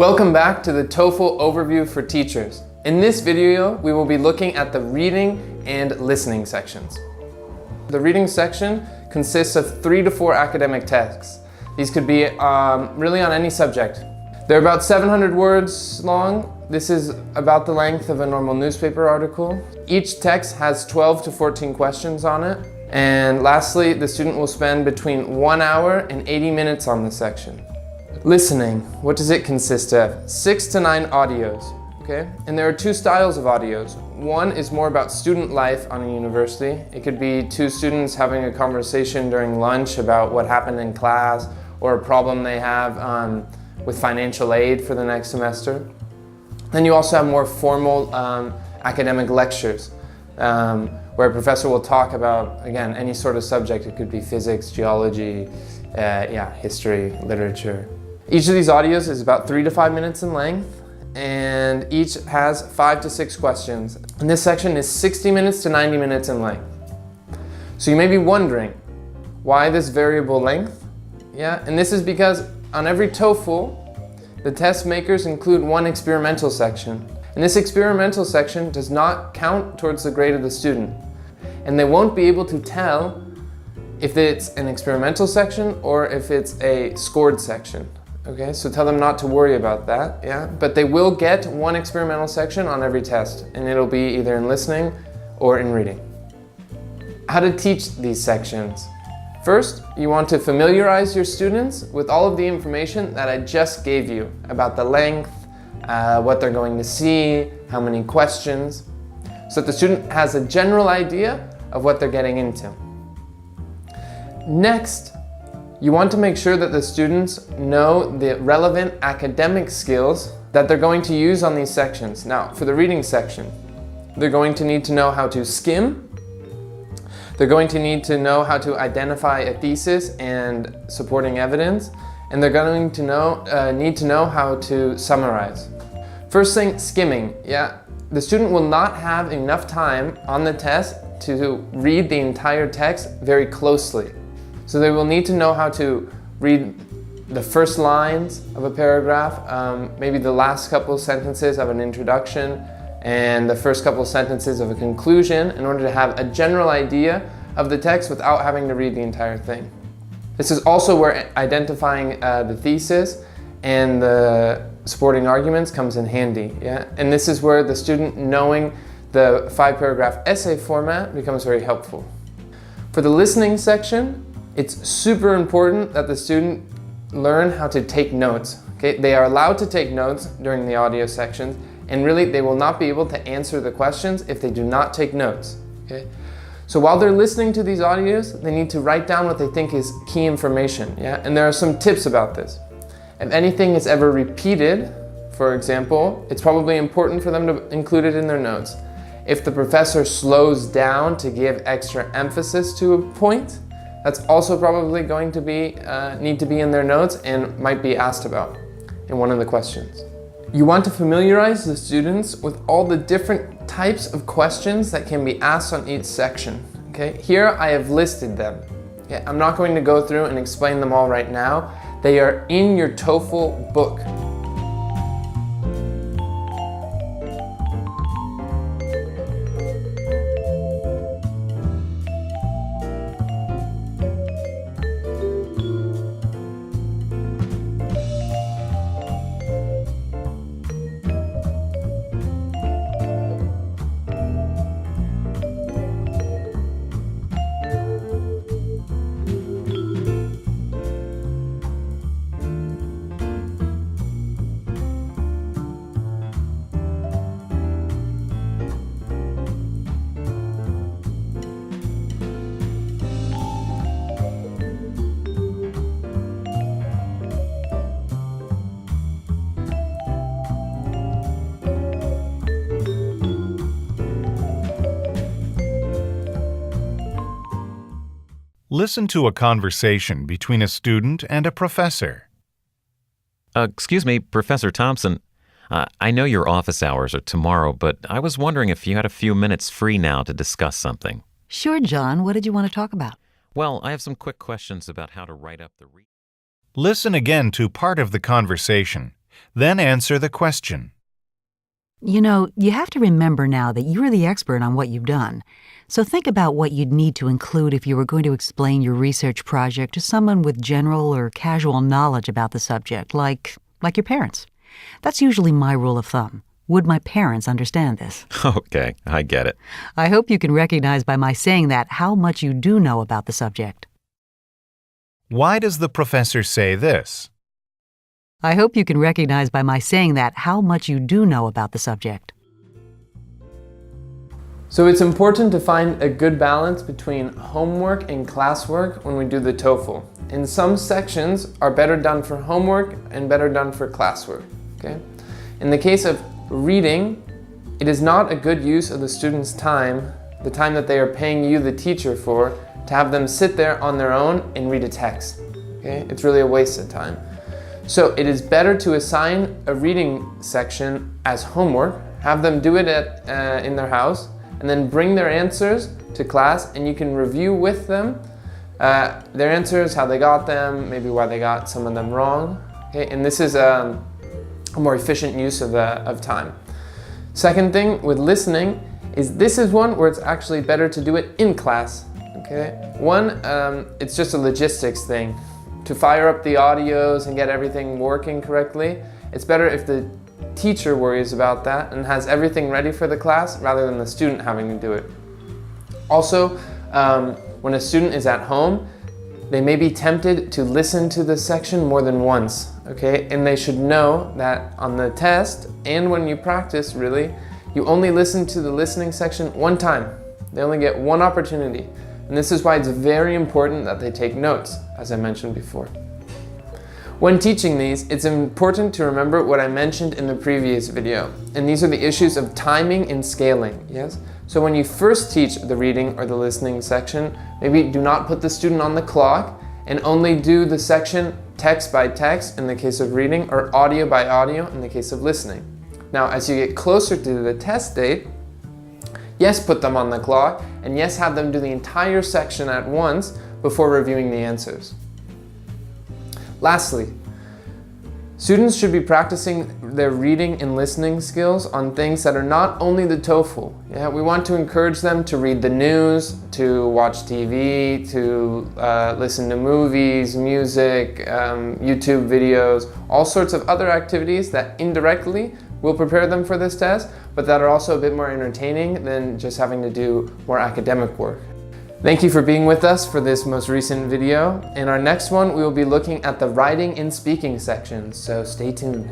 Welcome back to the TOEFL overview for teachers. In this video, we will be looking at the reading and listening sections. The reading section consists of 3 to 4 academic texts. These could be really on any subject. They're about 700 words long. This is about the length of a normal newspaper article. Each text has 12 to 14 questions on it. And lastly, the student will spend between 1 hour and 80 minutes on this section. Listening, what does it consist of? 6 to 9 audios, okay? And there are 2 styles of audios. One is more about student life on a university. It could be 2 students having a conversation during lunch about what happened in class or a problem they have with financial aid for the next semester. Then you also have more formal academic lectures where a professor will talk about, again, any sort of subject. It could be physics, geology, history, literature. Each of these audios is about 3 to 5 minutes in length, and each has 5 to 6 questions. And this section is 60 minutes to 90 minutes in length. So you may be wondering, why this variable length? And this is because on every TOEFL, the test makers include one experimental section. And this experimental section does not count towards the grade of the student. And they won't be able to tell if it's an experimental section or if it's a scored section. Okay, so tell them not to worry about that, But they will get one experimental section on every test, and it'll be either in listening or in reading. How to teach these sections. First, you want to familiarize your students with all of the information that I just gave you about the length, what they're going to see, how many questions, so that the student has a general idea of what they're getting into. Next, you want to make sure that the students know the relevant academic skills that they're going to use on these sections. Now, for the reading section, they're going to need to know how to skim. They're going to need to know how to identify a thesis and supporting evidence, and they're going to need to know how to summarize. First thing, skimming. The student will not have enough time on the test to read the entire text very closely. So they will need to know how to read the first lines of a paragraph, maybe the last couple of sentences of an introduction, and the first couple of sentences of a conclusion in order to have a general idea of the text without having to read the entire thing. This is also where identifying the thesis and the supporting arguments comes in handy. And this is where the student knowing the 5-paragraph essay format becomes very helpful. For the listening section, it's super important that the student learn how to take notes. Okay? They are allowed to take notes during the audio sections, and really they will not be able to answer the questions if they do not take notes. Okay? So while they're listening to these audios, they need to write down what they think is key information. And there are some tips about this. If anything is ever repeated, for example, it's probably important for them to include it in their notes. If the professor slows down to give extra emphasis to a point, that's also probably going to need to be in their notes and might be asked about in one of the questions. You want to familiarize the students with all the different types of questions that can be asked on each section. Okay? Here I have listed them. I'm not going to go through and explain them all right now. They are in your TOEFL book. Listen to a conversation between a student and a professor. Excuse me, Professor Thompson. I know your office hours are tomorrow, but I was wondering if you had a few minutes free now to discuss something. Sure, John. What did you want to talk about? Well, I have some quick questions about how to write up the Listen again to part of the conversation. Then answer the question. You know, you have to remember now that you're the expert on what you've done. So think about what you'd need to include if you were going to explain your research project to someone with general or casual knowledge about the subject, like your parents. That's usually my rule of thumb. Would my parents understand this? Okay, I get it. I hope you can recognize by my saying that how much you do know about the subject. Why does the professor say this? I hope you can recognize by my saying that how much you do know about the subject. So it's important to find a good balance between homework and classwork when we do the TOEFL. And some sections are better done for homework and better done for classwork. Okay? In the case of reading, it is not a good use of the student's time, the time that they are paying you, the teacher, for, to have them sit there on their own and read a text. Okay? It's really a waste of time. So it is better to assign a reading section as homework, have them do it in their house, and then bring their answers to class, and you can review with them their answers, how they got them, maybe why they got some of them wrong. Okay? And this is a more efficient use of time. Second thing with listening is this is one where it's actually better to do it in class. Okay? One, it's just a logistics thing. To fire up the audios and get everything working correctly, it's better if the teacher worries about that and has everything ready for the class rather than the student having to do it. Also, when a student is at home, they may be tempted to listen to the section more than once, okay? And they should know that on the test and when you practice, really, you only listen to the listening section one time. They only get one opportunity. And this is why it's very important that they take notes, as I mentioned before. When teaching these, it's important to remember what I mentioned in the previous video. And these are the issues of timing and scaling, yes? So when you first teach the reading or the listening section, maybe do not put the student on the clock and only do the section text by text in the case of reading or audio by audio in the case of listening. Now, as you get closer to the test date, yes, put them on the clock, and yes, have them do the entire section at once before reviewing the answers. Lastly, students should be practicing their reading and listening skills on things that are not only the TOEFL. Yeah, we want to encourage them to read the news, to watch TV, to listen to movies, music, YouTube videos, all sorts of other activities that indirectly will prepare them for this test, but that are also a bit more entertaining than just having to do more academic work. Thank you for being with us for this most recent video. In our next one, we will be looking at the writing and speaking sections, so stay tuned.